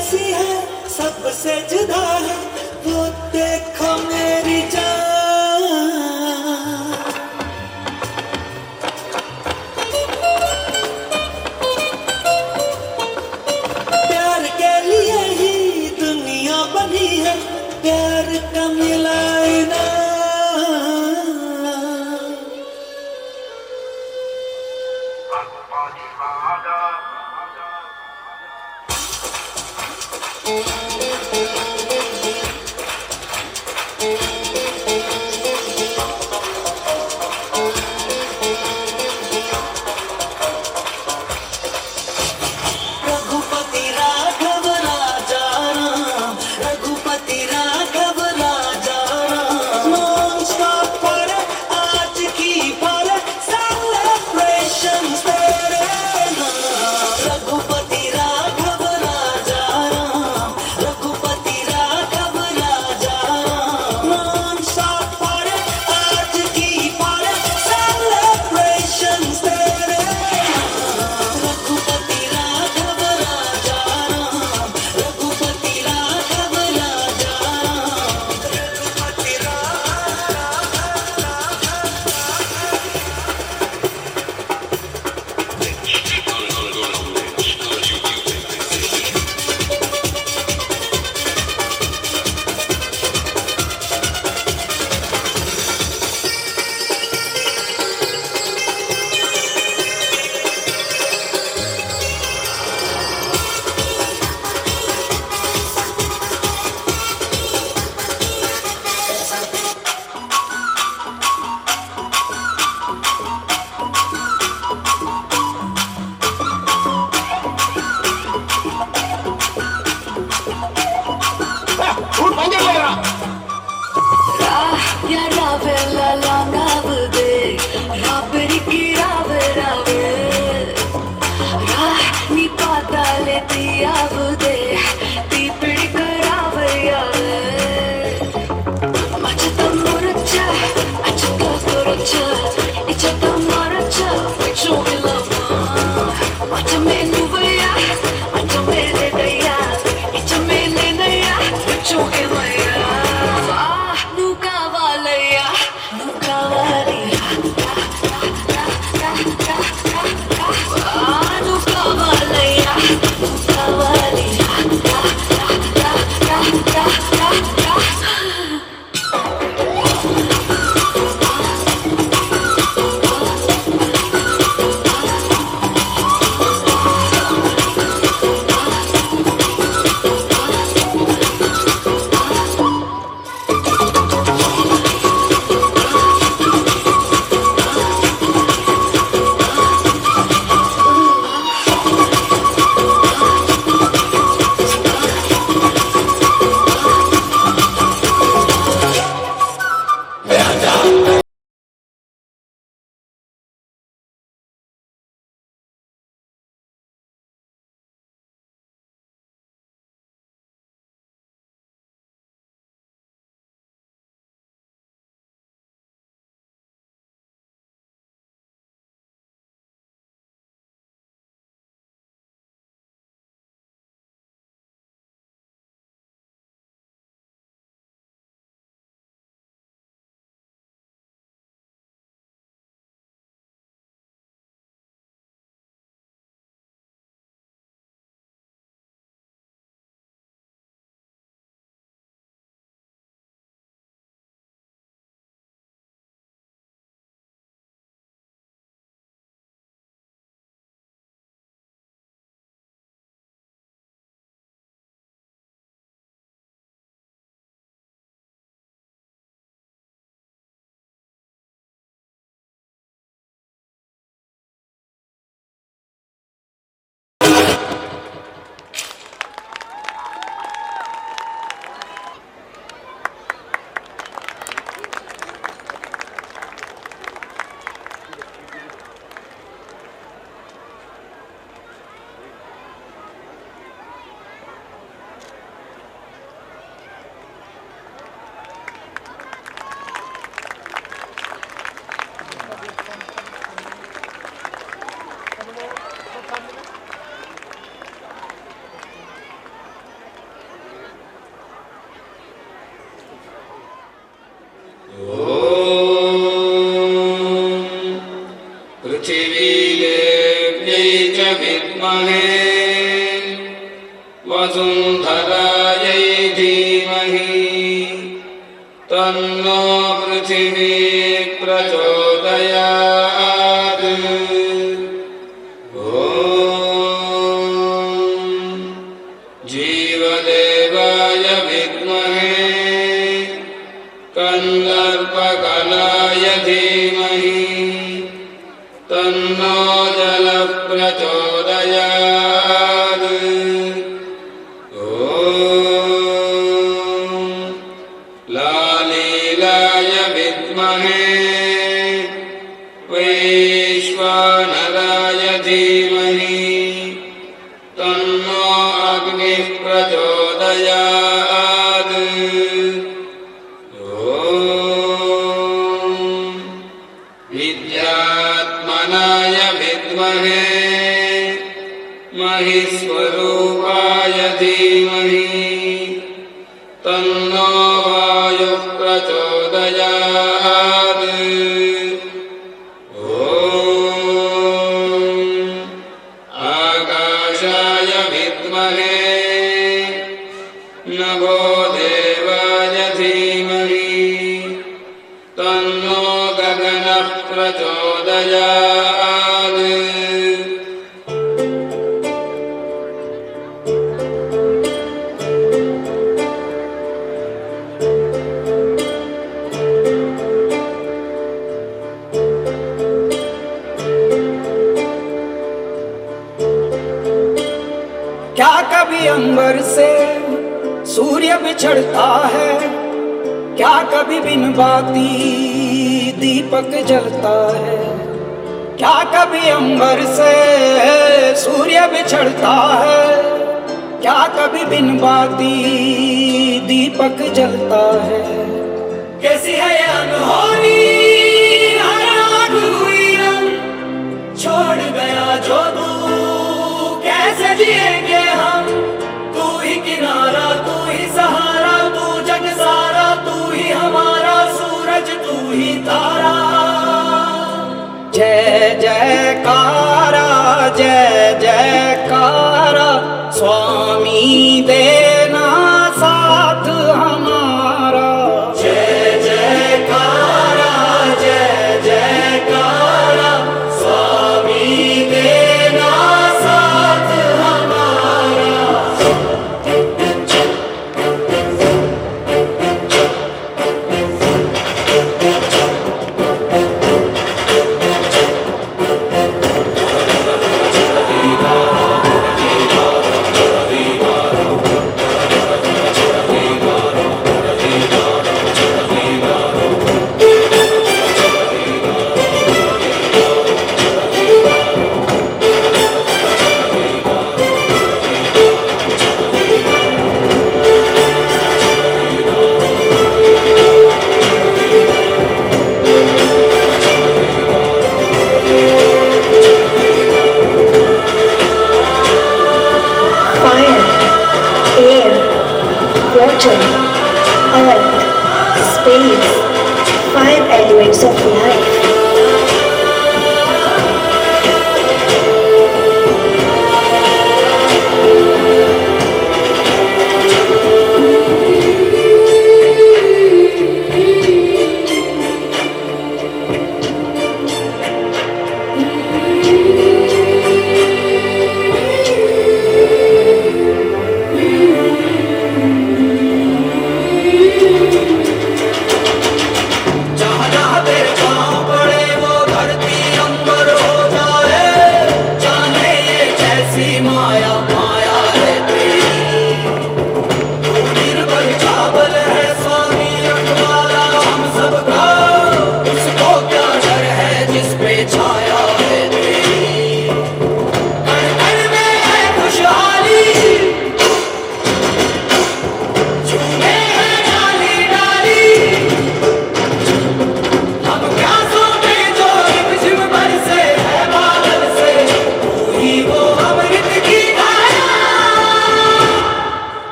कैसी है सबसे जुदा है वो देखो मेरी जान। प्यार के लिए ही दुनिया बनी है, प्यार का मिला पृथिवीदेव्यै च विद्महे वसुन्धरायै धीमहि तन्नो पृथिवी प्रचोदयात्। ॐ जीवदेवाय विद्महे कन्दर्पकलाय धीमहि तन्नो जलः प्रचोदयात्। ॐ लालीलाय विद्महे वैश्वानराय धीमहि तन्नो अग्निः प्रचोदयात्। ॐ विद्यात्मनाय विद्महे महिस्वरूपाय धीमहि तन्नो वायुः प्रचोदयात्। ॐ आकाशाय विद्महे नभो देवाय धीमहि तन्नो गगनः प्रचोदयात्। क्या कभी अंबर से सूर्य बिछड़ता है, क्या कभी बिन बाती दीपक जलता है। क्या कभी अंबर से सूर्य बिछड़ता है, क्या कभी बिन बाती दीपक जलता है। कैसी है ये अनहोनी हर आग हुई रंग, छोड़ गया जो तू कैसे जिएंगे हम। तू ही किनारा, तू ही सहारा, तू जग सारा, तू ही हमारा सूरज, तू ही तारा। जय जयकारा, जय जयकारा, स्वामी देना साथ हमारा। जय जयकारा, जय जयकारा, स्वामी देना साथ हमारा।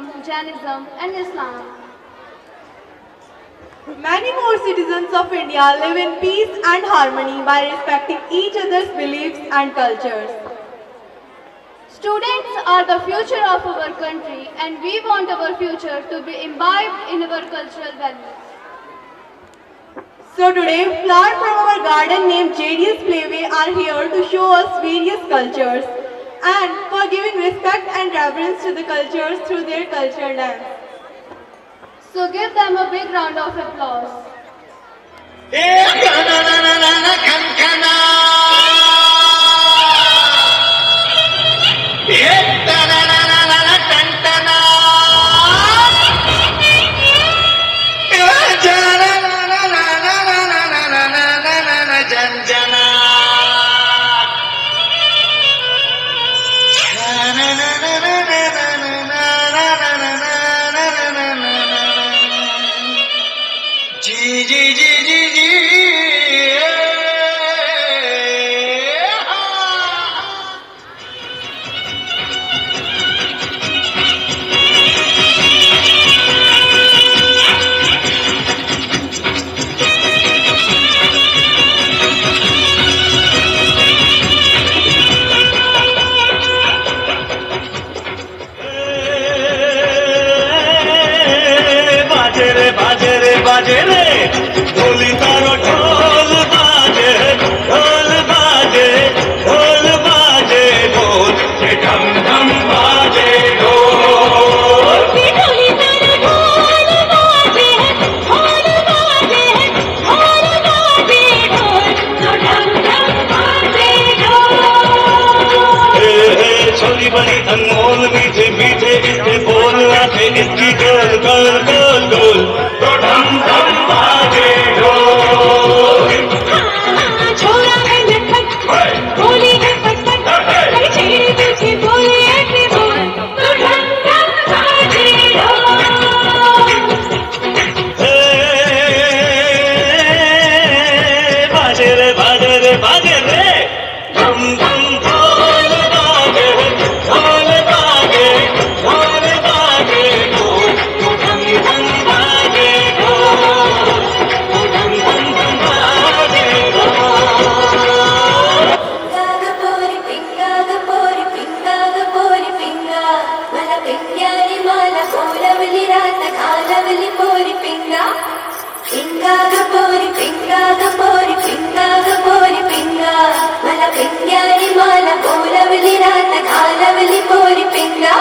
Buddhism, Jainism, and Islam. Many more citizens of India live in peace and harmony by respecting each other's beliefs and cultures. Students are the future of our country, and we want our future to be imbibed in our cultural values. So today, flowers from our garden named JDS Playway are here to show us various cultures and for giving respect and reverence to the cultures through their cultural dance. So give them a big round of applause. बाजे रे ढोली तारो ढोल बाजे ढोल बाजे ढोल बाजे ढोल ढम ढम बाजे ढोल ढोली तारो ढोल बाजे ढोल बाजे ढोल बाजे ढोल ढम ढम बाजे ढोल छोरी बड़ी अनमोल मीठे मीठे ये बोल आते इसकी गोल गोल गोल गोल तो ढम ढम बाजे ढोल छोरा है नटखट बोली है पटपट अरे छेड़े तुझे बोले ऐसे बोल तो ढम ढम बाजे ढोल बाजे रे बाजे रे बाजे रे ढम ढम ढोल बाजे ढोल बाजे ढोल बाजे ढोल तो ढम ढम बाजे ढोल तो ढम ढम बाजे ढोल गागपोरी पिंगा मला पिंग्यानी माला कोलवली रात कालवली पोरी पिंगा गपोरी पिंगा मला पिंग्यानी माला कोलवली रात कालवली पोरी पिंगा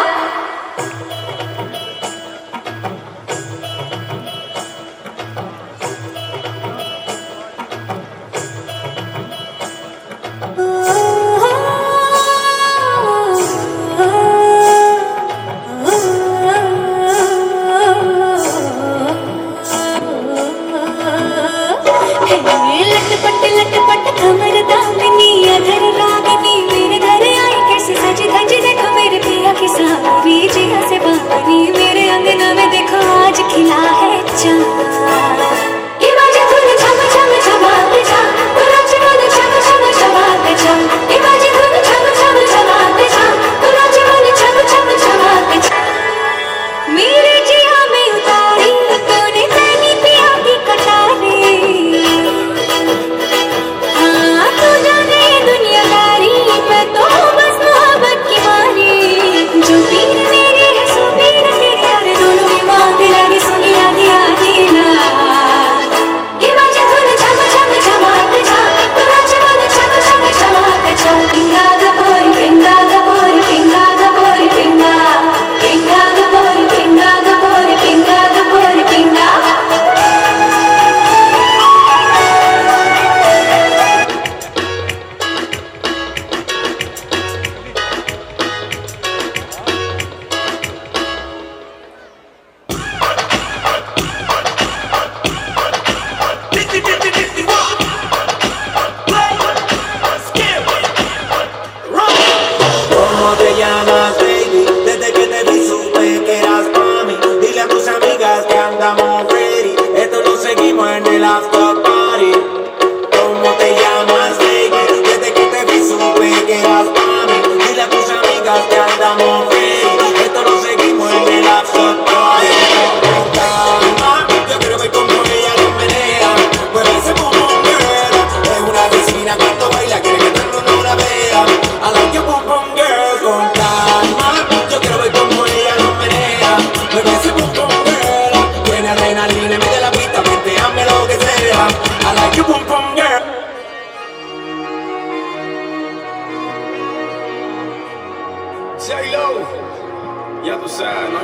लटपट कमर दामिनी अधर रागिनी मेरे घर आई कैसे सज धज देखो मेरे पिया के साथ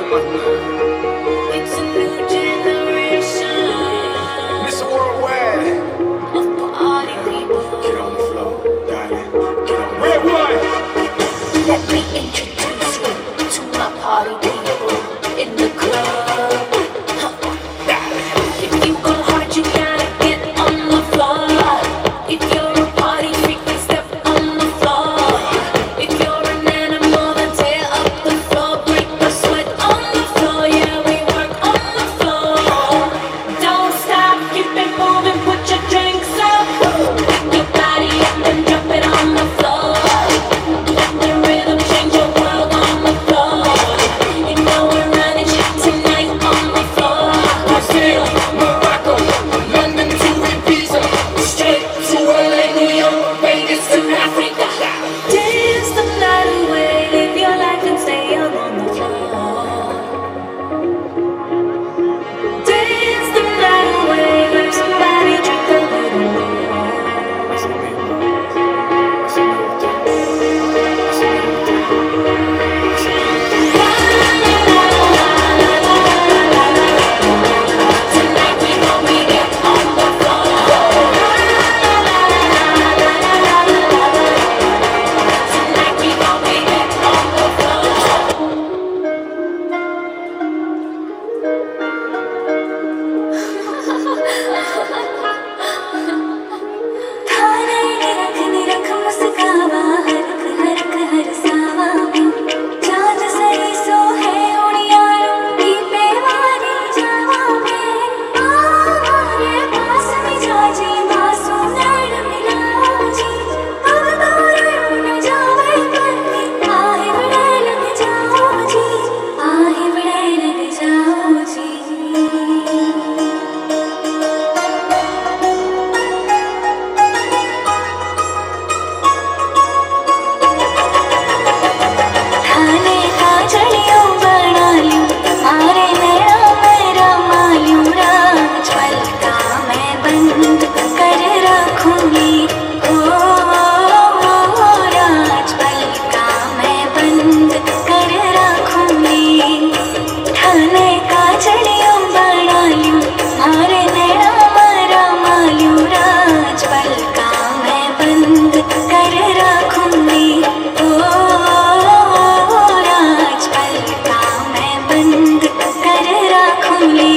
It's a new generation Mr. Worldwide. of party people. Get on the floor, darling. Get on the Red one. Let me introduce you to my party people in the club. If you go hard, you gotta get on the floor. If you're a party freak, then step on the floor. If you're an animal, then tear up the floor. Break the sweat on the floor. Yeah, we work on the floor. Don't stop, keep it moving, put your drinks up. Pick your body up and drop it on the floor. Let the rhythm change your world on the floor. You know we're running shit tonight on the floor. Brazil, Morocco, London to Ibiza, Straight to LA, New York, Vegas to Africa. Dance the night away, live your life and stay young on the floor. Dance the night away, grab somebody, drink a little more. Tonight we gon' be get on the floor. Tonight we gon' be get on the floor. खाने की रखनी रख मुस्कावा हरक हर सावा में चांद सही सो है उड़ियारो दीपे वाली जावा में आवारे पास में जाजी मासूम नैन मिलाजी अब तोरे न जावे करनी आहे बड़े लग जाओ जी आहे बड़े लग जाओ जी खाने का चलियो बना लूं मारे नैना मेरा मालूं राज पलका मैं बंद कर रखूंगी ओ राज पलका मैं बंद कर रखूंगी खाने का चलियो बना लूं मारे नैना मेरा मालूं राज पलका मैं बंद कर रखूंगी ओ राज पलका मैं बंद कर रखूंगी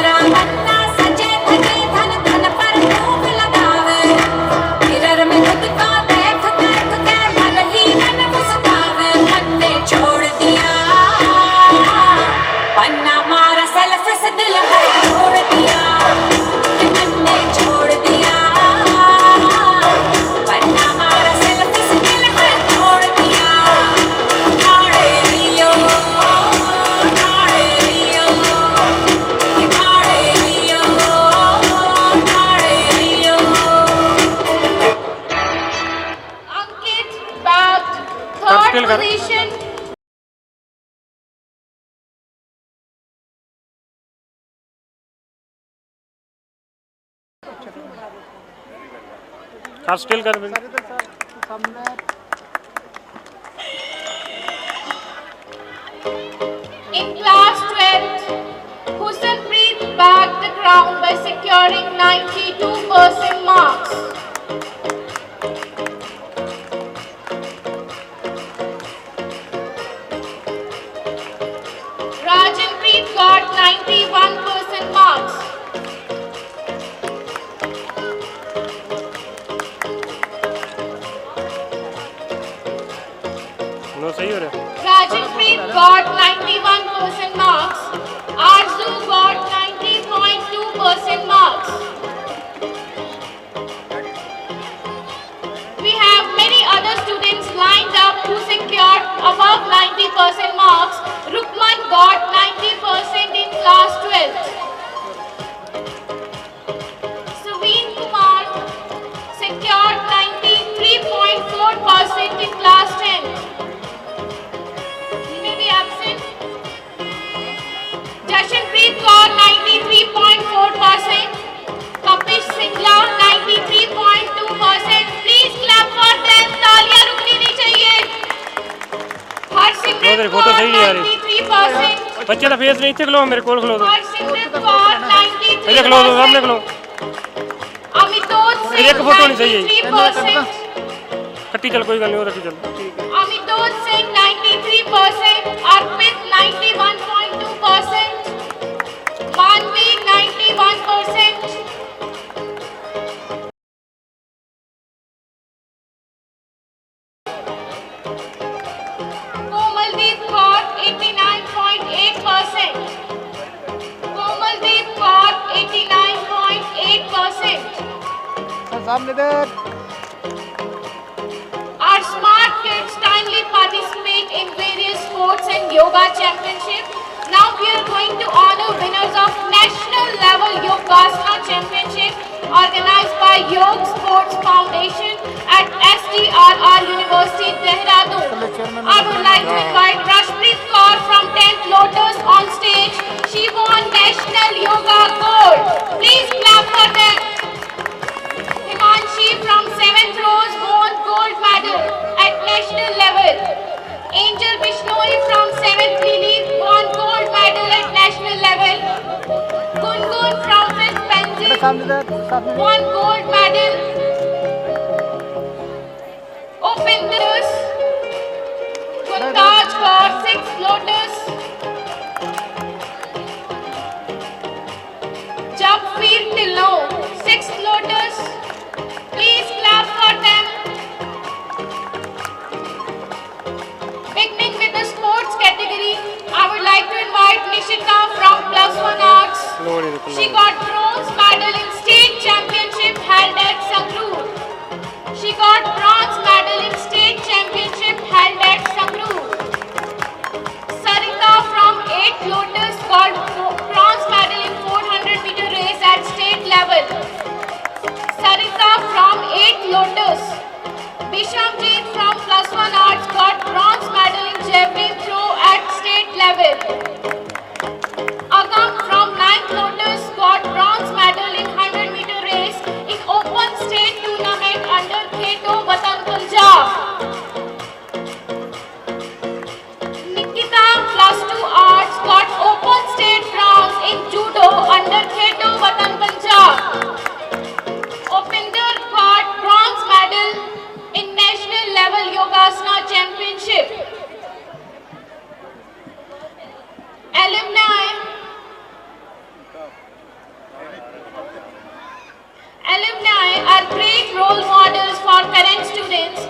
सजे धजे धन धन पर खूब लगावे मिरर में खुद को देख देख के मन ही मन मुस्कावे मन ने छोड़ दिया पन्ना मारा सेल्फ से दिल है छोड़ दिया कि मन ने छोड़ दिया पन्ना मारा सेल्फ से दिल है छोड़ दिया ठाड़े लियो ठाड़े लियो कि ठाड़े लियो ठाड़े लियो Ankit bagged third position. आप स्टिल कर बिन In class 12th, Husanpreet bagged the crown by securing 92% marks. Rajanpreet got 91% marks. No सही हो रहा है Rajanpreet got 91% marks. Arzu got 90.2% marks. We have many other students lined up who secured above 90% marks. Rukman got 90% in class 12th. Saveen Kumar secured 93.4% in class 10th. Harsimrat photo Kaur सही है यार। 93%. बच्चे का face नहीं, इतने खलो मेरे कोल खलो दो, Harsimrat Kaur इधर खलो दो, सामने 93%. खलो, Amitoj एक Singh फोटो नहीं चाहिए। 93%. कट्टी चल, कोई गल नहीं, वो रखी चल। Amitoj Singh 93%. Arpit 91.2%. Manvi 91%. Komaldeep Kaur 89.8%. Komaldeep Kaur 89.8%. Our smart kids timely participate in various sports and yoga championships. Now we are going to honor winners of National Level Yogasana Championship organized by Yog Sports Foundation at SDRR University, Dehradun. I would like to invite Rashpreet Kaur from 10th Lotus on stage. She won National Yoga Gold. Please clap for them. Himanshi from 7th Rose won gold medal at national level. Angel Bishnoi from 7th Lily won gold medal at national level. Gungun from 5th Pencil won gold medal. Openders Kuntaj Kaur 6th Lotus. Japveer Tillo 6th Lotus. Please clap for them. Beginning with the sports category, I would like to invite Nishita from +1 Arts. She got bronze medal in state championship held at Sangrur. She got bronze medal in state championship held at Sangrur. Sarita from 8th Lotus got bronze medal in 400 meter race at state level. Sarita from 8th Lotus. Bishamjeet from +1 Arts got bronze medal in javelin throw at state level. Agam from 9th Lotus got bronze medal in 100 meter race in open state tournament under Kheto Watan Punjab. Nikita +2 Arts got open state bronze in judo under Kheto Watan Punjab. Opinder got bronze medal in national level Yogasana championship. Alumni are great role models for current students.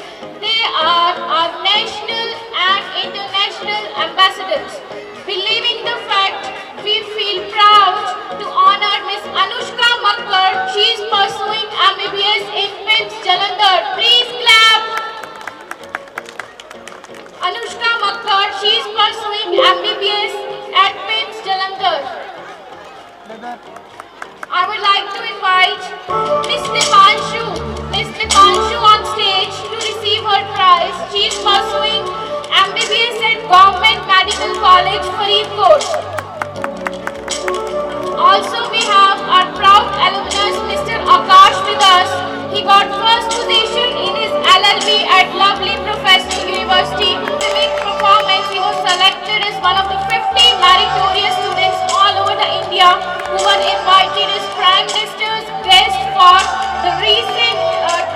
They are our national and international ambassadors. Believing the fact, we feel proud to honor Miss Anushka Makkar. She is pursuing MBBS in PIMS Jalandhar. Please clap. Anushka Makkar, she is pursuing MBBS at PIMS Jalandhar. I would like to invite Miss Dipanshu on stage to receive her prize. She is pursuing MBBS at Government Medical College, Faridkot. Also, we have our proud alumnus, Mr. Akash, with us. He got first position in his LLB at Lovely Professional University. Mimic performance, he was selected as one of the 50 meritorious students all over the India who were invited as Prime Minister's guest for the recent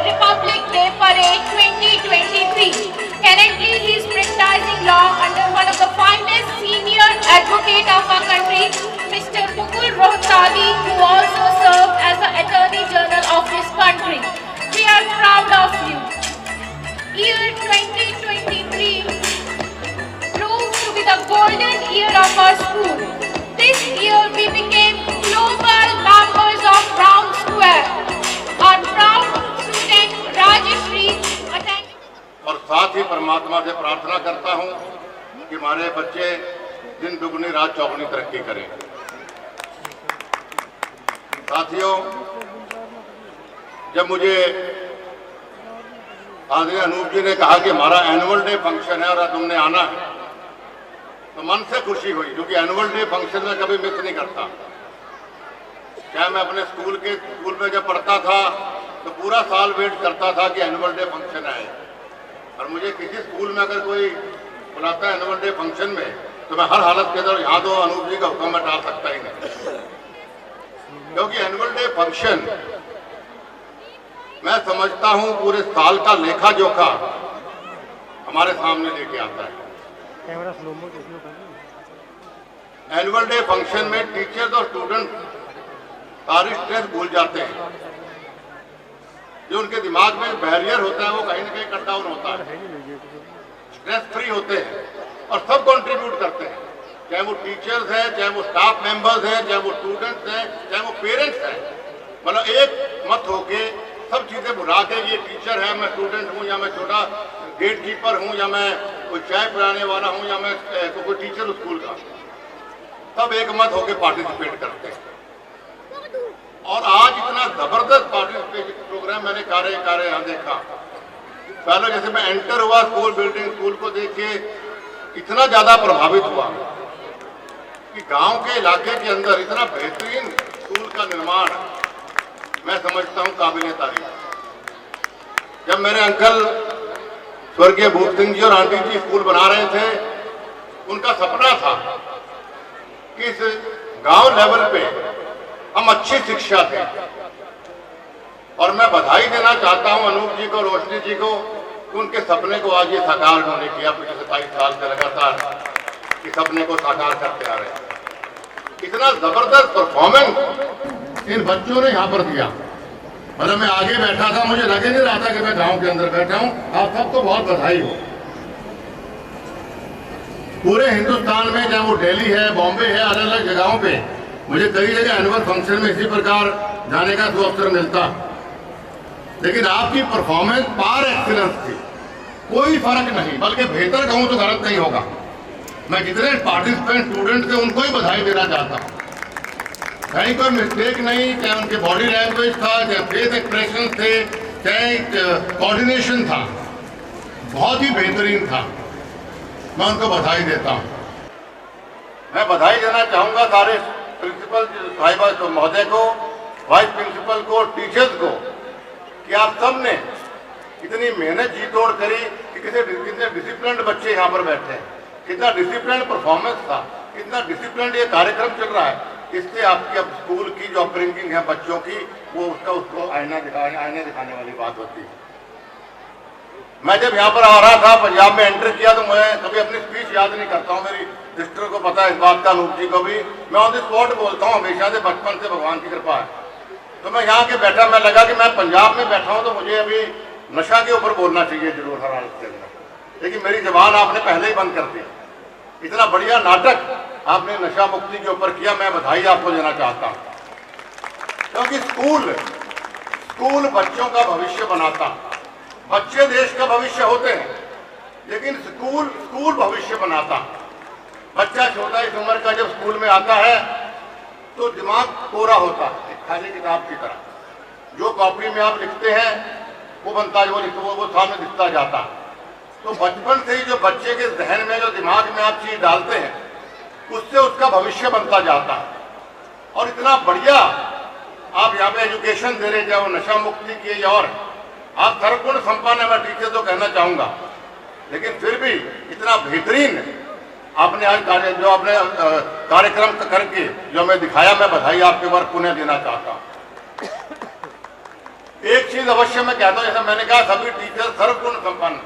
Republic Day Parade 2023. Currently, he is practicing law under one of the finest senior advocate of our country, Mr. Mukul Rohtagi, who also served as the Attorney General of this country. We are proud of you. Year 2023 proved to be the golden year of our school. This year we became global members of Brown Square. Our proud student Rajeshri attended. और साथ ही परमात्मा से प्रार्थना करता हूं कि हमारे बच्चे दिन दुगनी रात चौगुनी तरक्की करें। साथियों, जब मुझे आदरणीय अनूप जी ने कहा कि हमारा एनुअल डे फंक्शन है और तुमने आना है, तो मन से खुशी हुई, क्योंकि एनुअल डे फंक्शन में कभी मिस नहीं करता। क्या मैं अपने स्कूल में जब पढ़ता था तो पूरा साल वेट करता था कि एनुअल डे फंक्शन आए, और मुझे किसी स्कूल में अगर कोई बुलाता है एनुअल डे फंक्शन में, तो मैं हर हालत के अंदर यहाँ तो अनूप जी का हुक्म मैं टाल सकता ही नहीं, क्योंकि एनुअल डे फंक्शन मैं समझता हूँ पूरे साल का लेखा जोखा हमारे सामने लेके आता है। Camera slow mo annual day function में टीचर्स और स्टूडेंट सारी स्ट्रेस भूल जाते हैं, जो उनके दिमाग में बैरियर होता है वो कहीं ना कहीं कट डाउन होता है, स्ट्रेस फ्री होते हैं और सब कंट्रीब्यूट करते हैं, चाहे वो टीचर्स हैं, चाहे वो स्टाफ मेंबर्स हैं, चाहे वो स्टूडेंट्स हैं, चाहे वो पेरेंट्स हैं। मतलब एक मत होके सब चीजें भुला के ये टीचर है, मैं स्टूडेंट हूँ, या मैं छोटा गेट कीपर हूँ, या मैं कोई चाय पिलाने वाला हूँ, या मैं कोई टीचर स्कूल का, सब एक मत होके पार्टिसिपेट करते हैं। और आज इतना जबरदस्त पार्टिसिपेशन प्रोग्राम मैंने कार्य यहाँ देखा। पहले जैसे मैं एंटर हुआ स्कूल बिल्डिंग, स्कूल को देख के इतना ज्यादा प्रभावित हुआ कि गांव के इलाके के अंदर इतना बेहतरीन स्कूल का निर्माण मैं समझता हूं काबिले तारीफ। जब मेरे अंकल स्वर्गीय भूप सिंह जी और आंटी जी स्कूल बना रहे थे, उनका सपना था कि इस गांव लेवल पे हम अच्छी शिक्षा दें, और मैं बधाई देना चाहता हूं अनूप जी को, रोशनी जी को, कि उनके सपने को आज ये साकार उन्होंने किया। पिछले 27 साल से लगातार इस सपने को साकार करते आ रहे हैं। इतना जबरदस्त परफॉर्मेंस इन बच्चों ने यहाँ पर दिया। मतलब मैं आगे बैठा था, मुझे लगे नहीं रहा था कि मैं गांव के अंदर बैठा हूं। आप सबको बहुत बधाई हो। पूरे हिंदुस्तान में, चाहे वो दिल्ली है, बॉम्बे है, अलग अलग जगहों पे मुझे कई जगह एनुअल फंक्शन में इसी प्रकार जाने का तो अवसर मिलता, लेकिन आपकी परफॉर्मेंस पार एक्सीलेंस थी, कोई फर्क नहीं, बल्कि बेहतर कहूं तो गलत नहीं होगा। मैं जितने पार्टिसिपेंट स्टूडेंट थे उनको ही बधाई देना चाहता हूं। कहीं कोई मिस्टेक नहीं, चाहे उनके बॉडी लैंग्वेज था, चाहे फेस एक्सप्रेशन थे, चाहे कोऑर्डिनेशन था, बहुत ही बेहतरीन था। मैं उनको बधाई देता हूं। मैं बधाई देना चाहूंगा सारे प्रिंसिपल साहिबा को, महोदय को, वाइस प्रिंसिपल को, टीचर्स को, कि आप सब ने इतनी मेहनत जी तोड़ करी कि कितने डिसिप्लिन्ड बच्चे यहाँ पर बैठे हैं, कितना डिसिप्लिन परफॉर्मेंस था, कितना डिसिप्लिन ये कार्यक्रम चल रहा है। इससे आपकी अब स्कूल की जो अपब्रिंगिंग है बच्चों की, वो उसको आईने दिखाने वाली बात होती है। मैं जब यहाँ पर आ रहा था, पंजाब में एंटर किया, तो मैं कभी अपनी स्पीच याद नहीं करता हूँ। मेरी सिस्टर को पता है इस बात का, अनूप जी को भी। मैं ऑन द स्पॉट बोलता हूँ हमेशा से, बचपन से, भगवान की कृपा है। तो मैं यहाँ के बैठा, मैं लगा कि मैं पंजाब में बैठा हूँ, तो मुझे अभी नशा के ऊपर बोलना चाहिए जरूर हर हालत के अंदर, लेकिन मेरी जबान आपने पहले ही बंद कर दी। इतना बढ़िया नाटक आपने नशा मुक्ति के ऊपर किया, मैं बधाई आपको देना चाहता हूँ। क्योंकि स्कूल बच्चों का भविष्य बनाता, बच्चे देश का भविष्य होते हैं, लेकिन स्कूल भविष्य बनाता। बच्चा छोटा इस उम्र का जब स्कूल में आता है तो दिमाग कोरा होता है, खाली किताब की तरह। जो कॉपी में आप लिखते हैं वो बनता है, वो सामने दिखता जाता। तो बचपन से ही जो बच्चे के जहन में, जो दिमाग में आप चीज डालते हैं, उससे उसका भविष्य बनता जाता है। और इतना बढ़िया आप यहाँ पे एजुकेशन दे रहे, चाहे वो नशा मुक्ति की, और आप सर्वगुण संपन्न है, मैं टीचर तो कहना चाहूंगा, लेकिन फिर भी इतना बेहतरीन आपने आज जो आपने कार्यक्रम करके जो मैं दिखाया, मैं बधाई आपके बार पुनः देना चाहता हूं। एक चीज अवश्य मैं कहता हूं, जैसा मैंने कहा सभी टीचर सर्वगुण संपन्न।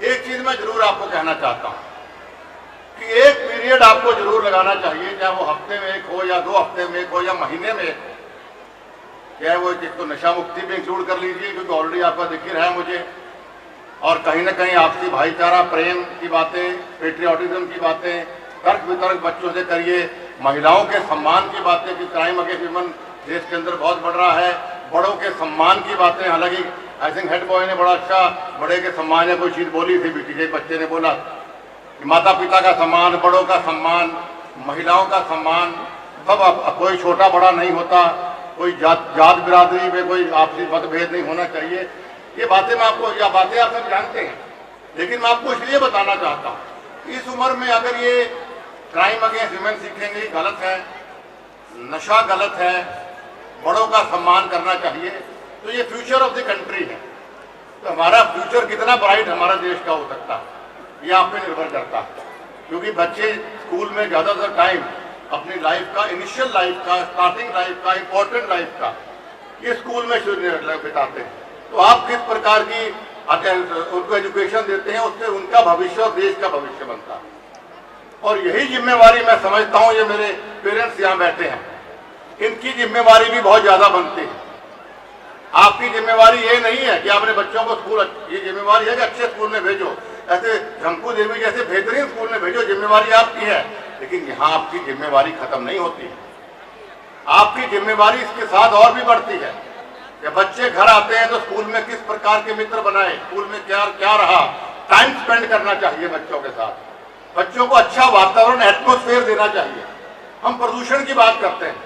एक चीज मैं जरूर आपको कहना चाहता हूं कि एक पीरियड आपको जरूर लगाना चाहिए, चाहे वो हफ्ते में एक हो, या 2 हफ्ते में एक हो, या महीने में, चाहे वो तो नशा मुक्ति भी इंक्लूड कर लीजिए, क्योंकि ऑलरेडी आपका दिख ही रहा है मुझे, और कहीं ना कहीं आपसी भाईचारा, प्रेम की बातें, पेट्रियाटिज्म की बातें, तर्क वितर्क बच्चों से करिए, महिलाओं के सम्मान की बातें, कि क्राइम अगेंस्ट वुमेन देश के अंदर बहुत बढ़ रहा है, बड़ों के सम्मान की बातें। हालांकि आई थिंक हेड बॉय ने बड़ा अच्छा बड़े के सम्मान या कोई चीज़ बोली थी, किसी बच्चे ने बोला कि माता पिता का सम्मान, बड़ों का सम्मान, महिलाओं का सम्मान, सब, कोई छोटा बड़ा नहीं होता, कोई जात बिरादरी में कोई आपसी मतभेद नहीं होना चाहिए। ये बातें मैं आपको, या बातें आप सब जानते हैं, लेकिन मैं आपको इसलिए बताना चाहता हूँ, इस उम्र में अगर ये क्राइम अगेंस्ट वुमेन सीखेंगे गलत है, नशा गलत है, बड़ों का सम्मान करना चाहिए, तो ये फ्यूचर ऑफ द कंट्री है। तो हमारा फ्यूचर कितना ब्राइट हमारा देश का हो सकता है। ये आप पे निर्भर करता है, क्योंकि बच्चे स्कूल में ज़्यादातर टाइम अपनी लाइफ का, इनिशियल लाइफ का, स्टार्टिंग लाइफ का, इम्पोर्टेंट लाइफ का ये स्कूल में बिताते हैं। तो आप किस प्रकार की उनको एजुकेशन देते हैं, उससे उनका भविष्य और देश का भविष्य बनता है। और यही जिम्मेवारी मैं समझता हूँ, ये मेरे पेरेंट्स यहाँ बैठे हैं, इनकी जिम्मेवारी भी बहुत ज़्यादा बनती है। आपकी जिम्मेवारी ये नहीं है कि आपने बच्चों को स्कूल, ये जिम्मेवारी है कि अच्छे स्कूल में भेजो, ऐसे झमकू देवी जैसे बेहतरीन स्कूल में भेजो, जिम्मेवारी आपकी है। लेकिन यहाँ आपकी जिम्मेवारी खत्म नहीं होती है, आपकी जिम्मेवारी इसके साथ और भी बढ़ती है। जब बच्चे घर आते हैं तो स्कूल में किस प्रकार के मित्र बनाए, स्कूल में क्या क्या रहा, टाइम स्पेंड करना चाहिए बच्चों के साथ, बच्चों को अच्छा वातावरण, एटमॉस्फेयर देना चाहिए। हम प्रदूषण की बात करते हैं,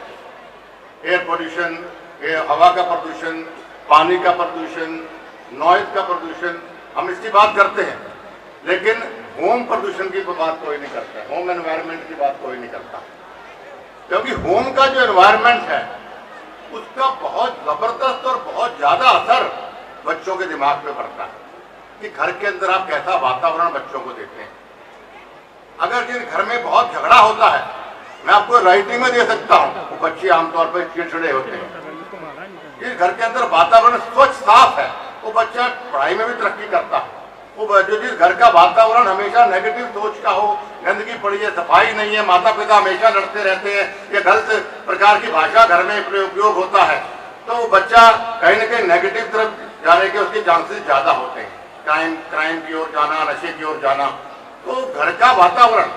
एयर पोल्यूशन, हवा का प्रदूषण, पानी का प्रदूषण, नॉइज का प्रदूषण, हम इसकी बात करते हैं। लेकिन होम प्रदूषण की बात कोई नहीं करता है, होम एनवायरनमेंट की बात कोई नहीं करता, क्योंकि होम का जो एनवायरनमेंट है उसका बहुत जबरदस्त और बहुत ज्यादा असर बच्चों के दिमाग पे पड़ता है कि घर के अंदर आप कैसा वातावरण बच्चों को देते हैं। अगर जिन घर में बहुत झगड़ा होता है, मैं आपको राइटिंग में दे सकता हूँ, वो बच्चे आमतौर पर चिड़चिड़े होते हैं। जिस घर के अंदर वातावरण स्वच्छ साफ है, वो बच्चा पढ़ाई में भी तरक्की करता है। वो जो जिस घर का वातावरण हमेशा नेगेटिव सोच का हो, गंदगी पड़ी है, सफाई नहीं है, माता पिता हमेशा लड़ते रहते हैं, या गलत प्रकार की भाषा घर में उपयोग होता है, तो वो बच्चा कहीं ना कहीं नेगेटिव तरफ जाने के उसके चांसेस ज्यादा होते हैं, क्राइम की ओर जाना, नशे की ओर जाना। तो घर का वातावरण,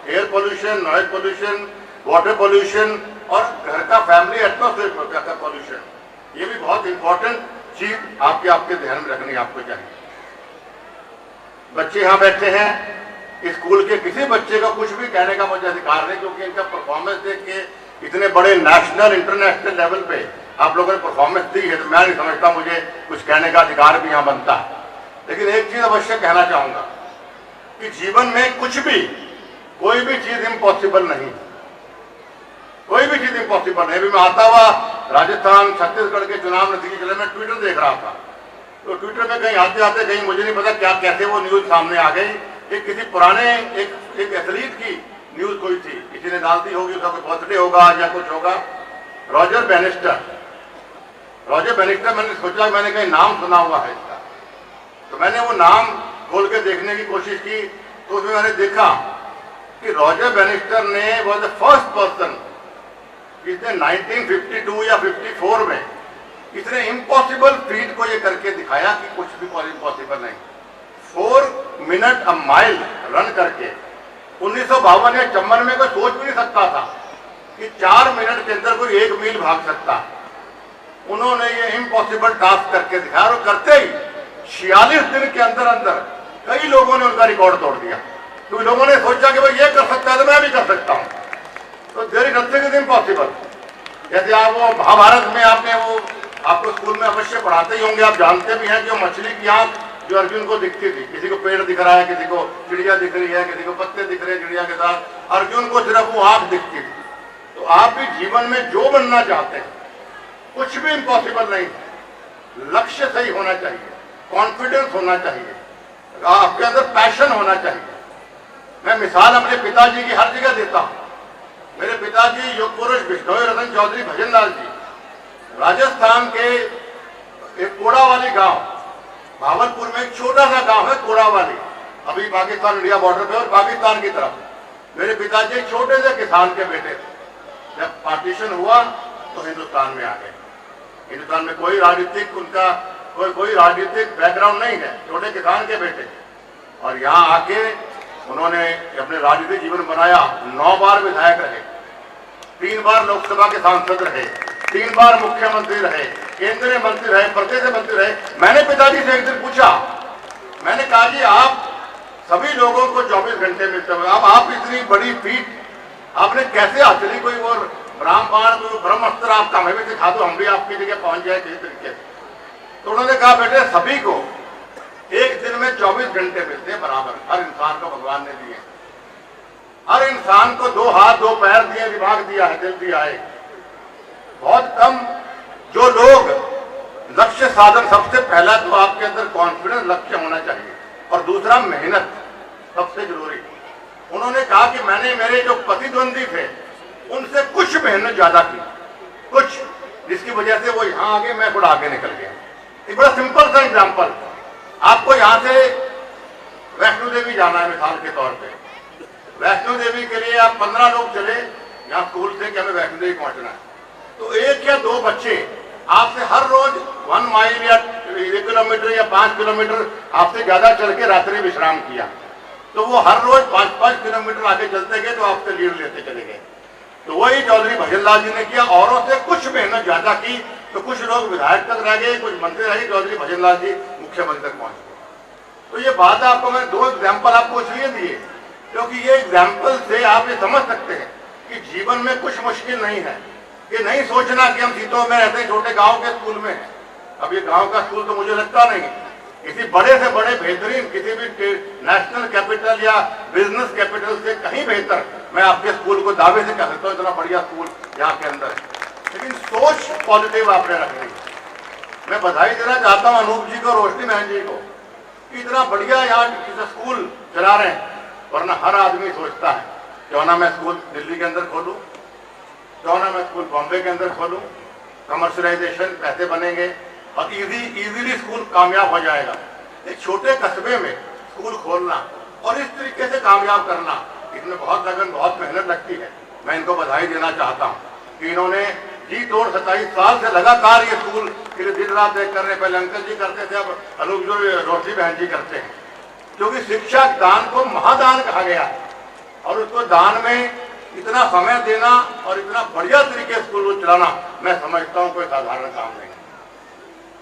air pollution, noise pollution, water pollution और घर का फैमिली एटमॉस्फेयर का पोल्यूशन, ये भी बहुत इंपॉर्टेंट चीज आपके ध्यान में रखनी आपको चाहिए। बच्चे यहाँ बैठे हैं, स्कूल के किसी बच्चे को कुछ भी कहने का मुझे अधिकार नहीं, क्योंकि इनका परफॉर्मेंस देख के इतने बड़े नेशनल इंटरनेशनल लेवल पे आप लोगों ने परफॉर्मेंस दी है, तो मैं नहीं समझता मुझे कुछ कहने का अधिकार भी यहाँ बनता है। लेकिन एक चीज अवश्य कहना चाहूंगा कि जीवन में कुछ भी, कोई भी चीज इम्पॉसिबल नहीं, कोई भी चीज इम्पॉसिबल नहीं। अभी मैं आता हुआ राजस्थान छत्तीसगढ़ के चुनाव नतीजे चले, मैं ट्विटर देख रहा था, तो ट्विटर में कहीं आते आते कहीं मुझे नहीं पता क्या कैसे वो न्यूज सामने आ गई, एक किसी पुराने एक एथलीट की न्यूज कोई थी, किसी ने डाल दी होगी, उसका कोई बर्थडे होगा या कुछ होगा, रॉजर बेनिस्टर। मैंने सोचा, मैंने कहीं नाम सुना हुआ है इसका, तो मैंने वो नाम खोल के देखने की कोशिश की, तो उसमें मैंने देखा कि रॉजर बेनिस्टर ने वॉज द फर्स्ट पर्सन जिसने 1952 या 54 में इसने इम्पॉसिबल फीट को ये करके दिखाया कि कुछ भी इम्पॉसिबल नहीं। 4 मिनट अ माइल रन करके 1952 या 54 में कोई सोच भी नहीं सकता था कि 4 मिनट के अंदर कोई 1 मील भाग सकता। उन्होंने ये इम्पॉसिबल टास्क करके दिखाया, और करते ही 46 दिन के अंदर अंदर कई लोगों ने उनका रिकॉर्ड तोड़ दिया, क्योंकि लोगों ने सोचा कि भाई ये कर सकता है तो मैं भी कर सकता हूँ। तो देयर इज नथिंग इम्पॉसिबल। जैसे आप वो महाभारत में आपने वो आपको स्कूल में अवश्य पढ़ाते ही होंगे, आप जानते भी हैं कि वो मछली की आंख जो अर्जुन को दिखती थी, किसी को पेड़ दिख रहा है, किसी को चिड़िया दिख रही है, किसी को पत्ते दिख रहे हैं चिड़िया के साथ, अर्जुन को सिर्फ वो आंख दिखती थी। तो आप भी जीवन में जो बनना चाहते हैं, कुछ भी इम्पॉसिबल नहीं, लक्ष्य सही होना चाहिए, कॉन्फिडेंस होना चाहिए, आपके अंदर पैशन होना चाहिए। मैं मिसाल अपने पिताजी की हर जगह देता हूँ। मेरे पिताजी योग पुरुष बिश्नोई रतन चौधरी भजनलाल जी राजस्थान के एक कोड़ावाली गांव, भावलपुर में एक छोटा सा गांव है कोड़ावाली, अभी पाकिस्तान इंडिया बॉर्डर पे और पाकिस्तान की तरफ। मेरे पिताजी एक छोटे से किसान के बेटे थे। जब पार्टीशन हुआ तो हिंदुस्तान में आ गए। हिंदुस्तान में कोई राजनीतिक उनका कोई राजनीतिक बैकग्राउंड नहीं है, छोटे किसान के बेटे, और यहाँ आके उन्होंने अपने राजनीतिक जीवन बनाया। 9 बार विधायक रहे, 3 बार लोकसभा के सांसद रहे, 3 बार मुख्यमंत्री रहे, केंद्रीय मंत्री रहे, प्रदेश मंत्री रहे। मैंने पिताजी से एक दिन पूछा, मैंने कहा जी आप सभी लोगों को 24 घंटे मिलते हुए अब आप इतनी बड़ी फीट आपने कैसे हासिल की? कोई और रामबाण कोई ब्रह्मास्त्र आपका हमें भी सिखा दो, हम भी आपकी जगह पहुंच जाए किसी तरीके से। तो उन्होंने कहा बेटे सभी को एक दिन में 24 घंटे मिलते हैं बराबर, हर इंसान को भगवान ने दिए। हर इंसान को 2 हाथ 2 पैर दिए, दिमाग दिया है, दिल दिया है। बहुत कम जो लोग लक्ष्य साधन, सबसे पहला तो आपके अंदर कॉन्फिडेंस, लक्ष्य होना चाहिए, और दूसरा मेहनत। सबसे जरूरी। उन्होंने कहा कि मैंने मेरे जो प्रतिद्वंदी थे उनसे कुछ मेहनत ज्यादा की, कुछ, जिसकी वजह से वो यहाँ आगे, मैं थोड़ा आगे निकल गया। एक बड़ा सिंपल सा एग्जाम्पल, आपको यहाँ से वैष्णो देवी जाना है मिसाल के तौर पे। वैष्णो देवी के लिए आप 15 लोग चले यहाँ स्कूल से कि हमें वैष्णो देवी पहुंचना है, तो 1 या 2 बच्चे आपसे हर रोज 1 माइल या 1 किलोमीटर या 5 किलोमीटर आपसे ज्यादा चल के रात्रि विश्राम किया, तो वो हर रोज 5-5 किलोमीटर आगे चलते गए, तो आपसे लीड लेते चले गए। तो वही चौधरी भजनलाल जी ने किया, औरों से कुछ मेहनत ज्यादा की, तो कुछ लोग विधायक तक रह गए, कुछ मंत्री रह गए, चौधरी भजनलाल जी मुख्यमंत्री तक पहुंच गए। तो ये बात आपको मैं 2 एग्जाम्पल आपको इसलिए दिए क्योंकि ये एग्जाम्पल से आप ये समझ सकते हैं कि जीवन में कुछ मुश्किल नहीं है। ये नहीं सोचना कि हम सीटों में रहते हैं, छोटे गांव के स्कूल में हैं। अब ये गांव का स्कूल तो मुझे लगता नहीं, किसी बड़े से बड़े बेहतरीन किसी भी नेशनल कैपिटल या बिजनेस कैपिटल से कहीं बेहतर मैं आपके स्कूल को दावे से कह सकता हूँ, इतना बढ़िया स्कूल यहाँ के अंदर है। लेकिन सोच पॉजिटिव आपने रखनी है। मैं बधाई देना चाहता हूँ अनूप जी को, रोशनी बहन जी को, कि इतना बढ़िया यहाँ स्कूल चला रहे हैं। वरना हर आदमी सोचता है क्यों ना मैं स्कूल दिल्ली के अंदर खोलूं, क्यों ना मैं स्कूल बॉम्बे के अंदर खोलूं, कमर्शलाइजेशन, पैसे बनेंगे और इजीली स्कूल कामयाब हो जाएगा। एक छोटे कस्बे में स्कूल खोलना और इस तरीके से कामयाब करना, इसमें बहुत लगन, बहुत मेहनत लगती है। मैं इनको बधाई देना चाहता हूँ कि इन्होंने जी तोड़ 27 साल से लगातार ये स्कूल के लिए दिन रात एक कर रहे। पहले अंकल जी करते थे, अब अनूप जो रोशनी बहन जी करते हैं, क्योंकि शिक्षा दान को महादान कहा गया और उसको दान में इतना समय देना और इतना बढ़िया तरीके स्कूल को चलाना, मैं समझता हूँ कोई साधारण काम नहीं।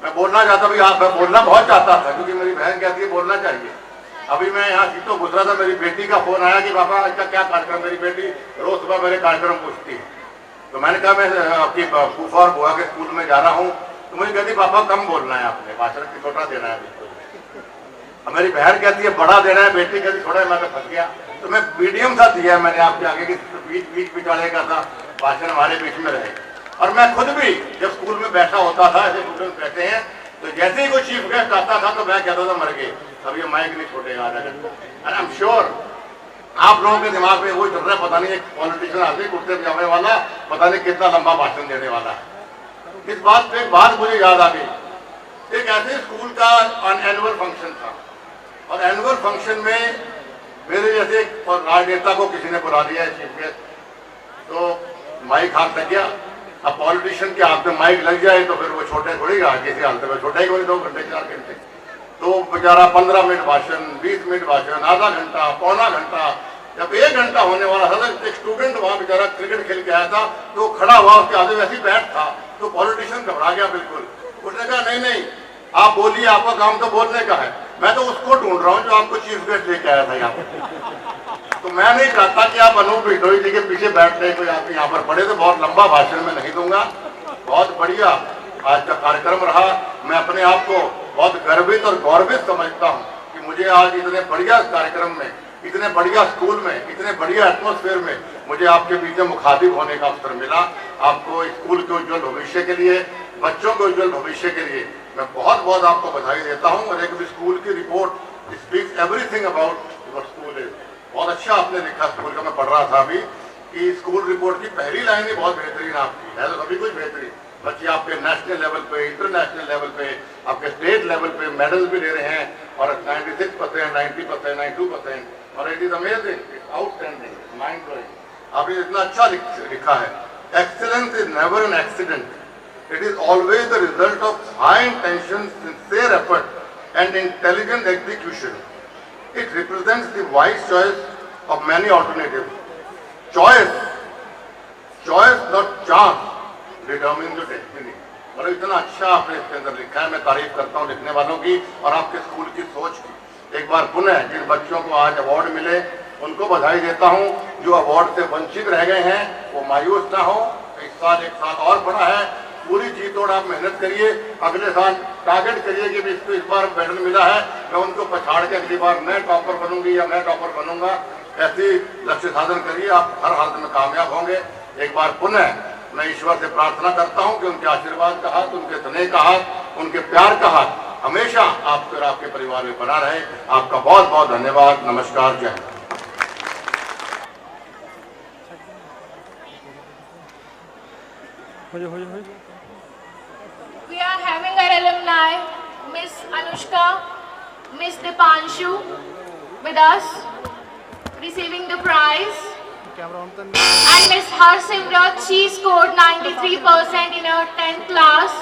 मैं बोलना चाहता हूँ, मैं बोलना बहुत चाहता था क्योंकि मेरी बहन कहती है बोलना चाहिए। अभी मैं यहाँ सीटों गुजरा था, मेरी बेटी का फोन आया कि पापा इसका क्या कार्यक्रम। मेरी बेटी रोज सुबह मेरे कार्यक्रम पूछती है, तो मैंने कहा मैं आपकी फूफा और बुआ के स्कूल में जा रहा हूँ। तो मुझे कहती पापा कम बोलना है, आपने भाषण छोटा देना है बिल्कुल। अब मेरी बहन कहती है बड़ा देना है, बेटी कहती थोड़ा, मैं फंस गया। तो मैं मीडियम सा दिया मैंने आपके आगे की बीच बिचारे का था, भाषण हमारे बीच में रहे। और मैं खुद भी जब स्कूल में बैठा होता था, ऐसे स्टूडेंट बैठे हैं, तो जैसे ही कोई चीफ गेस्ट आता था तो मैं कहता था मर गए, अब ये माइक नहीं छोड़ेगा। एंड आई एम श्योर आप लोगों के दिमाग में वो चल रहा है, पता नहीं एक पॉलिटिशियन आदमी कुर्ते पजामे वाला पता नहीं कितना लंबा भाषण देने वाला है। इस बात पे एक बात मुझे याद आ गई। एक ऐसे स्कूल का एनुअल फंक्शन था और एनुअल फंक्शन में मेरे जैसे एक राजनेता को किसी ने बुला दिया है चीफ गेस्ट, तो माइक हाथ लग गया। अब पॉलिटिशियन के हाथ में माइक लग जाए तो फिर वो छोटे थोड़ी गा, किसी हालत में छोटा ही कोई 2 घंटे 4 घंटे, तो बेचारा 15 मिनट भाषण, 20 मिनट भाषण, आधा घंटा, पौना घंटा। जब 1 घंटा होने वाला था, एक स्टूडेंट वहां बेचारा क्रिकेट खेल के आया था, तो खड़ा हुआ, उसके आगे वैसे ही बैठ था, तो पॉलिटिशियन घबरा गया बिल्कुल। उसने कहा नहीं नहीं आप बोलिए, आपका काम तो बोलने का है, मैं तो उसको ढूंढ रहा हूँ जो आपको चीफ गेस्ट लेके आया था यहाँ पर। तो मैं नहीं चाहता कि आप अनूप बिश्नोई जी के पीछे बैठ रहे कोई आप यहाँ पर पढ़े, तो बहुत लंबा भाषण में नहीं दूंगा। बहुत बढ़िया आज का कार्यक्रम रहा। मैं अपने आप को बहुत गर्वित और गौरवित समझता हूँ कि मुझे आज इतने बढ़िया कार्यक्रम में, इतने बढ़िया स्कूल में, इतने बढ़िया एटमोस्फेयर में मुझे आपके बीच में मुखातिब होने का अवसर मिला। आपको स्कूल के उज्जवल भविष्य के लिए, बच्चों के उज्जवल भविष्य के लिए मैं बहुत बहुत आपको बधाई देता हूँ। और एक भी स्कूल की report speaks everything about your school is. बहुत अच्छा आपने लिखा स्कूल का, मैं पढ़ रहा था अभी कि स्कूल रिपोर्ट की पहली लाइन ही बहुत बेहतरीन आपकी है, तो सभी कुछ बेहतरीन। बच्चे आपके नेशनल लेवल पे, इंटरनेशनल लेवल पे, आपके स्टेट लेवल पे मेडल भी ले रहे हैं और 96%, 90%, 92%, और it is amazing, it's outstanding, mind blowing. आपने इतना अच्छा लिखा है। Excellence is never an accident, it is always the result of high intention, sincere effort and intelligent execution. It represents the wise choice of many alternatives. Choice, not chance, determines the destiny. और इतना अच्छा आपने इसके अंदर लिखा है, मैं तारीफ करता हूँ लिखने वालों की और आपके स्कूल की सोच की। एक बार पुनः जिन बच्चों को आज अवार्ड मिले उनको बधाई देता हूँ। जो अवार्ड से वंचित रह गए हैं वो मायूस ना हो। इस साल एक साल और बड़ा है, पूरी जी तोड़ आप मेहनत करिए। अगले साल टारगेट करिए कि इसको इस बार मेडल मिला है, मैं उनको पछाड़ के अगली बार मैं टॉपर बनूंगी या मैं टॉपर बनूंगा, ऐसी लक्ष्य साधन करिए। आप हर हालत में कामयाब होंगे। एक बार पुनः मैं ईश्वर से प्रार्थना करता हूं कि उनके आशीर्वाद का हाथ, उनके स्नेह का हाथ, उनके प्यार का हाथ हमेशा आपके और आपके परिवार में बना रहे। आपका बहुत बहुत धन्यवाद। नमस्कार। जय Hind. We are having our alumni, Miss Anushka, Miss Dipanshu with us, receiving the prize. And Miss Harsimrat, she scored 93% in her 10th class.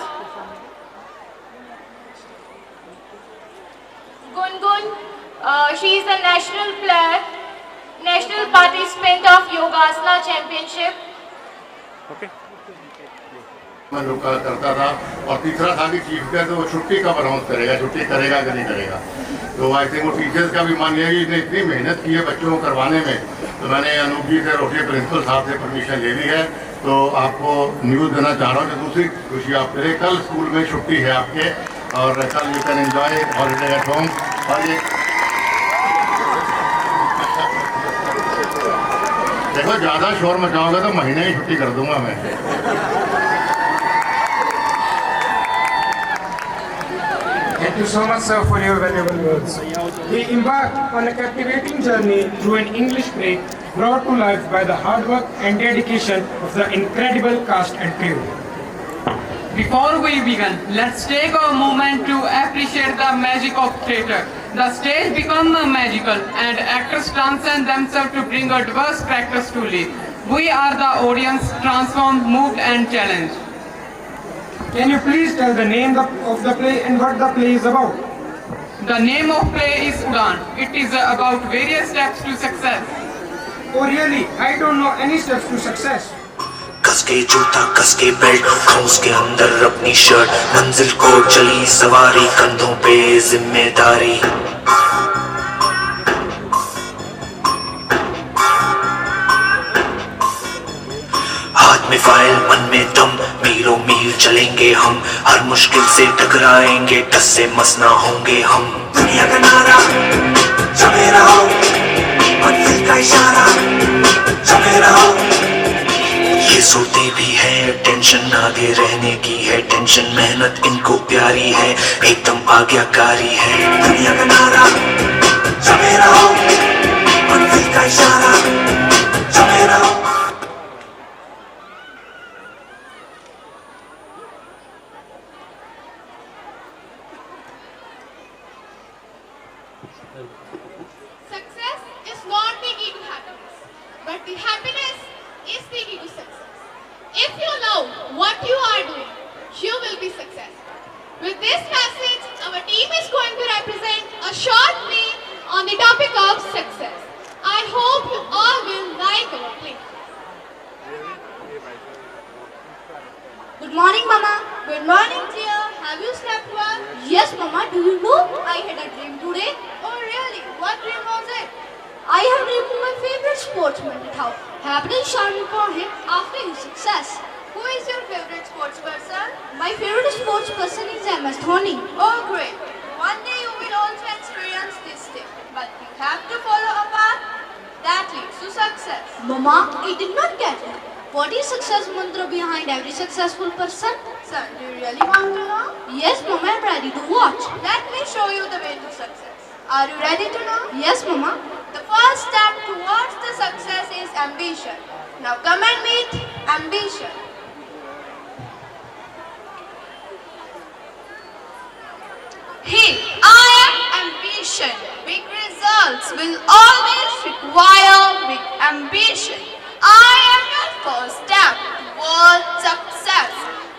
Gungun, she is a national player, national participant of Yogasana Championship. मैं रुका करता था। और तीसरा था कि chief का तो छुट्टी कब अनाउंस करेगा, छुट्टी करेगा कि नहीं करेगा। तो आई थिंक वो टीचर्स का भी मान लिया कि इसने इतनी मेहनत की है बच्चों को करवाने में, तो मैंने अनूप जी से रोटी प्रिंसिपल साहब से परमिशन ले ली है। तो आपको न्यूज़ देना चाह रहा हूँ कि दूसरी खुशी आपके लिए, कल स्कूल में छुट्टी है आपके, और कल you can enjoy holiday at home. और ये देखो, ज़्यादा शोर मचाओगे तो महीने ही छुट्टी कर दूंगा मैं। Thank you so much, sir, for your valuable words. We embarked on a captivating journey through an English play brought to life by the hard work and dedication of the incredible cast and crew. Before we begin, let's take a moment to appreciate the magic of theatre. The stage becomes magical and actors transcend themselves to bring a diverse characters to life. We are the audience, transformed, moved and challenged. Can you please tell the name of the play and what the play is about? The name of play is Udan. It is about various steps to success. Oh really? I don't know any steps to success. कसके जूता कसके belt और उसके अंदर अपनी shirt, मंजिल को चली सवारी, कंधों पे जिम्मेदारी। हाथ में फाइल मन में दम, मीलों मील चलेंगे हम, हर मुश्किल से टकराएंगे, टस से मस ना होंगे हम। दुनिया का नारा जमे रहो, मंजिल का इशारा जमे रहो। ये सोते भी है, टेंशन आगे रहने की है, टेंशन मेहनत इनको प्यारी है, एकदम आज्ञाकारी है। दुनिया का नारा जमे रहो, मंजिल का इशारा जमे रहो। Success is not the key to happiness, but the happiness is the key to success. If you love what you are doing, you will be successful. With this message, our team is going to represent a short play on the topic of success. I hope you all will like our play. Good morning, Mama. Good morning, dear. Have you slept well? Yes, Mama. Do you know I had a dream today? Oh, really? What dream was it? I have dreamed of my favorite sportsman and how happiness shone upon him after his success. Who is your favorite sportsperson? My favorite sportsperson is MS Dhoni. Oh, great. One day you will also experience this day. But you have to follow a path that leads to success. Mama, I did not get it. What is success mantra behind every successful person? Son, do you really want to know? Yes, Mama, I'm ready to watch. Let me show you the way to success. Are you ready to know? Yes, Mama. The first step towards the success is ambition. Now come and meet ambition. Hey, I am ambition. Big results will always require big ambition. I am your first step towards success.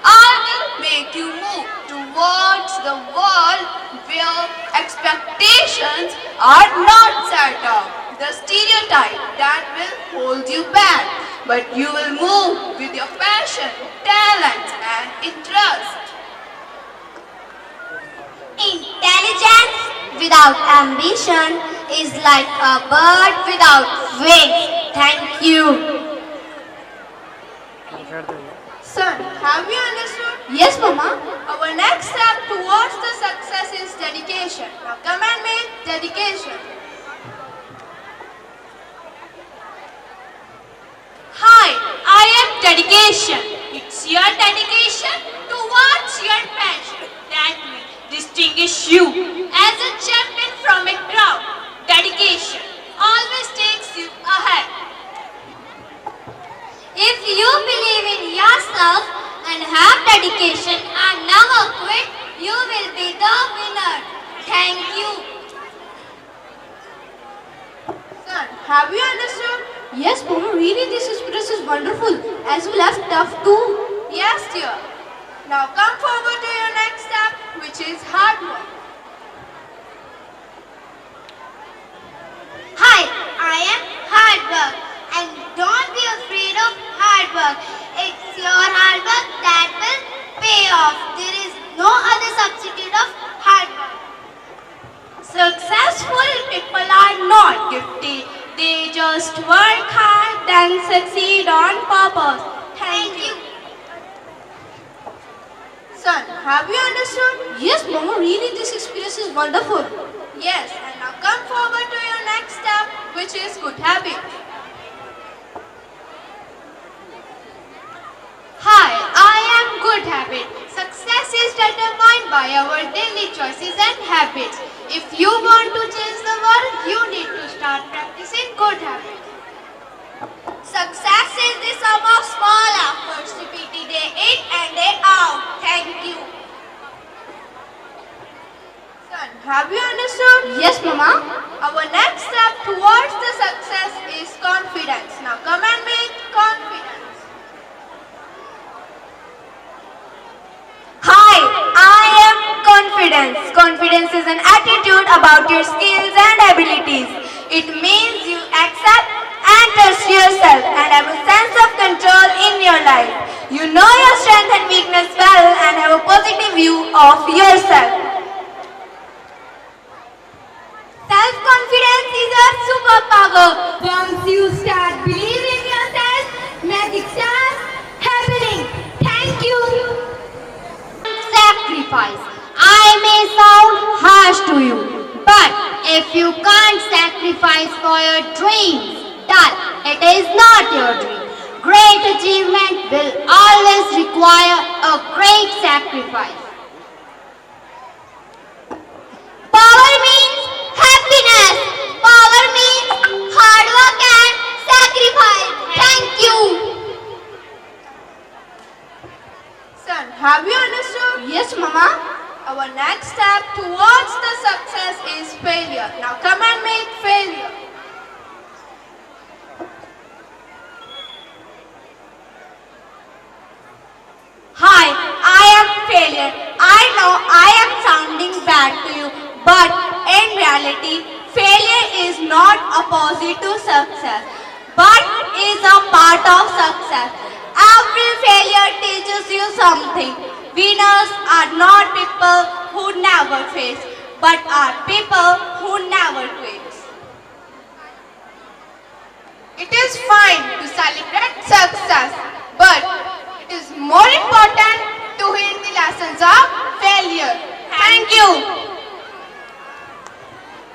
I will make you move towards the world where expectations are not set up. The stereotype that will hold you back. But you will move with your passion, talent and interest. Intelligence without ambition is like a bird without wings. Thank you. Son, have you understood? Yes, Mama. Our next step towards the success is dedication. Now come and meet dedication. Hi, I am dedication. It's your dedication towards your passion that will distinguish distinguish you as a champion from a crowd. Dedication always takes you ahead. If you believe in yourself and have dedication and never quit, you will be the winner. Thank you. Sir, have you understood? Yes, Mama, really this express is wonderful. As well as tough too. Yes, dear. Now come forward to your next step, which is hard work. Hi, I am hard work. And don't be afraid of hard work. It's your hard work that will pay off. There is no other substitute of hard work. Successful people are not gifted. They just work hard and succeed on purpose. Thank you. Son, have you understood? Yes, Mama, really this experience is wonderful. Yes, and now come forward to your next step, which is good habit. Hi, I am Good Habit. Success is determined by our daily choices and habits. If you want to change the world, you need to start practicing good habits. Success is the sum of small efforts repeated day in and day out. Thank you. Son, have you understood? Yes, Mama. Our next step towards the success is confidence. Now come and make confidence. Hi, I am confidence. Confidence is an attitude about your skills and abilities. It means you accept and trust yourself and have a sense of control in your life. You know your strength and weakness well and have a positive view of yourself. Self-confidence is a superpower. Once you start believing in yourself, magic starts happening. Thank you. Sacrifice. I may sound harsh to you, but if you can't sacrifice for your dreams, then it is not your dream. Great achievement will always require a great sacrifice. Power means happiness. Power means hard work and sacrifice. Thank you. Son, have you understood? Yes, Mama. Our next step towards the success is failure. Now come and make failure. Hi, I am failure. I know I am sounding bad to you, but in reality, failure is not opposite to success, but is a part of success. Every failure teaches you something. Winners are not people who never fail, but are people who never quit. It is fine to celebrate success, but it is more important to hear the lessons of failure. Thank you.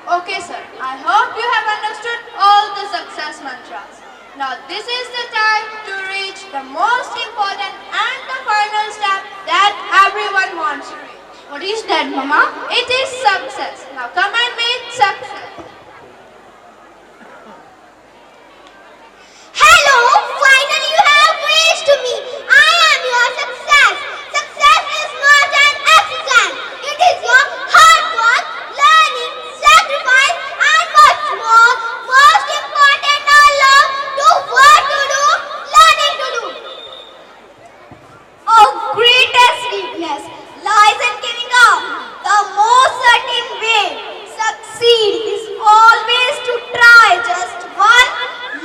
Okay, sir. I hope you have understood all the success mantras. Now this is the time to reach the most important and the final step that everyone wants to reach. What is that, Mama? It is success. Now come and meet success. Hello! Finally you have reached me. I am your success. Success is not an accident. It is your hard work, learning, sacrifice and much more. Most important are love to what to do, learning to do. Our greatest weakness lies in giving up. The most certain way succeed is always to try just one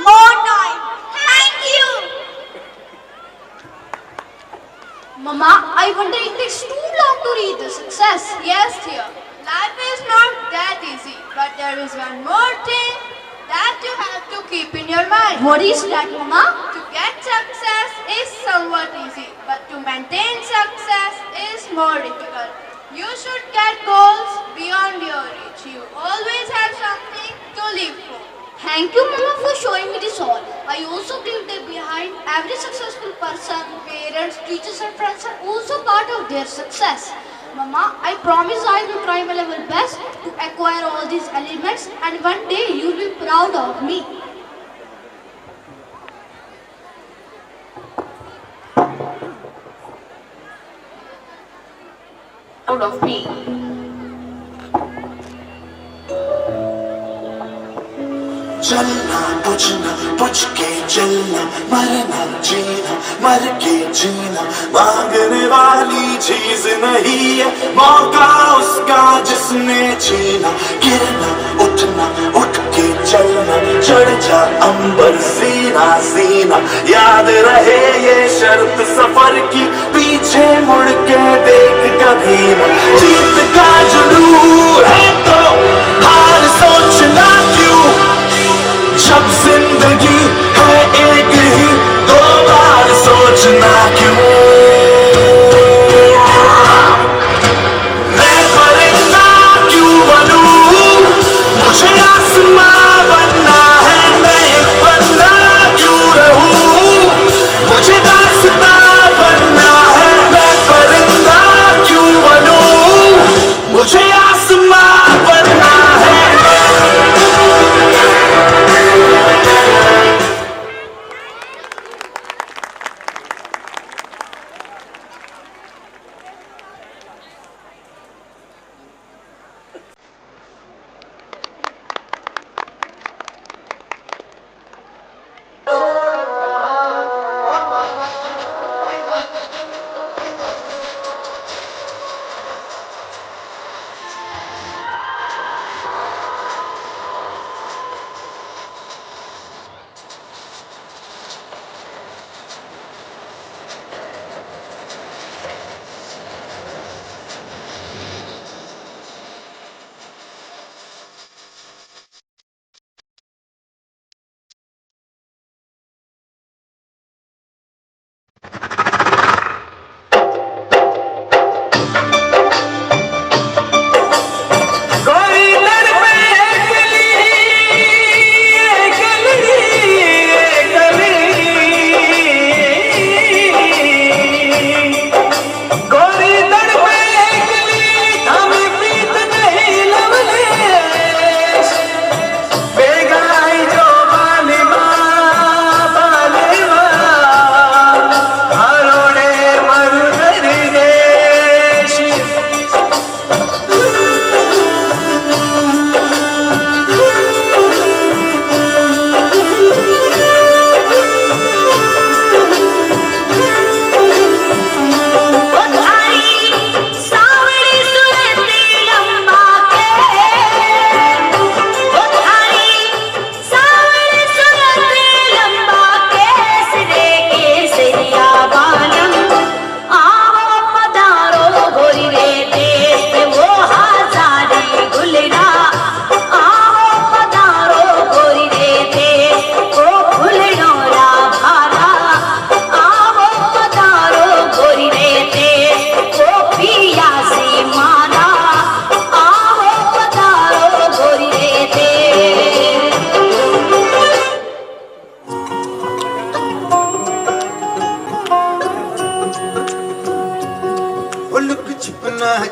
more time. Thank you. Mama, I wonder it takes too long to reach the success. Yes, dear. Life is not that easy, but there is one more thing that you have to keep in your mind. What is that, Mama? To get success is somewhat easy, but to maintain success is more difficult. You should get goals beyond your reach. You always have something to live for. Thank you, Mama, for showing me this all. I also believe that behind every successful person, parents, teachers and friends are also part of their success. Mama, I promise I will try my level best to acquire all these elements, and one day you will be proud of me. Proud of me. चलना बुझना बुझ के चलना मरना जीना मर के जीना मांगने वाली चीज नहीं है मौका उसका जिसने छीना गिरना उठना उठ के चलना चढ़ जा अंबर सीना सीना याद रहे ये शर्त सफर की पीछे मुड़ के देख कभी ना जीत का जुनून है तो हार सोचना क्यों जब जिंदगी है एक ही दो बार सोचना क्यों मैं परिंदा क्यों बनूं मुझे आसमां बनना है मैं एक बंदा क्यों रहूं मुझे दास्तां बनना है मैं परिंदा क्यों बनूं मुझे आसमां बनना है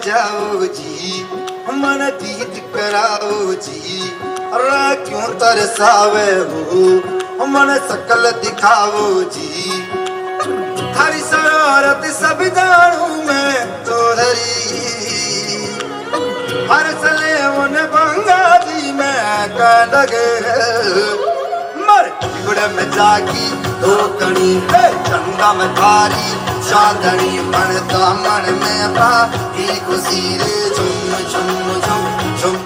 जाओ जी मन दीद कराओ जी अरे क्यों तरसावे हो मन सकल दिखाओ जी थारी शरारत सब जानू मैं तो धरी हर सले मन बंगा जी मैं का लगे मर गुड़ में जागी दो कणी चंदा में थारी चांदनी मन दामन में पा की खुशी रे झुम झुम झुम झुम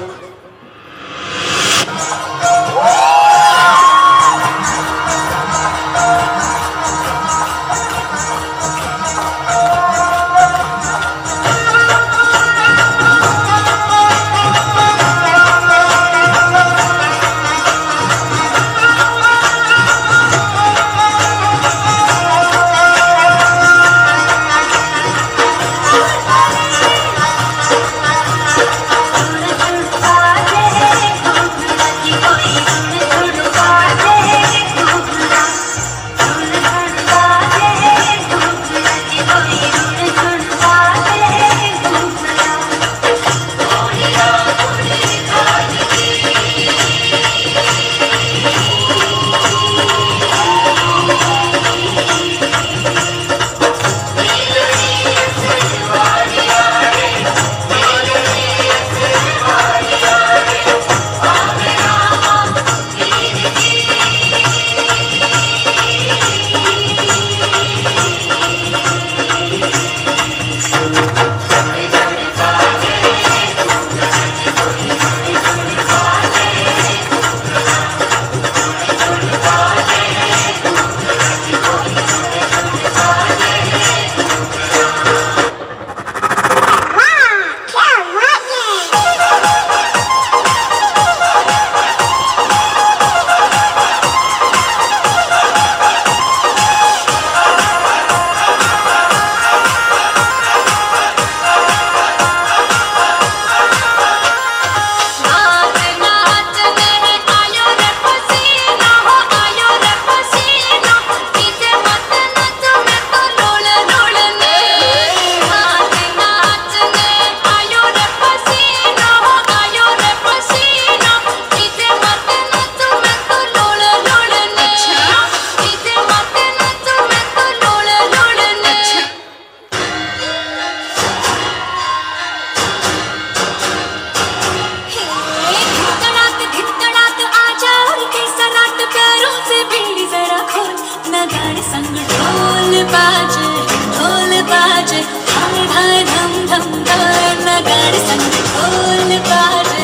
बाजे ढोल बाजे धाय धाय धम धम धाय नगाड़े संग ढोल बाजे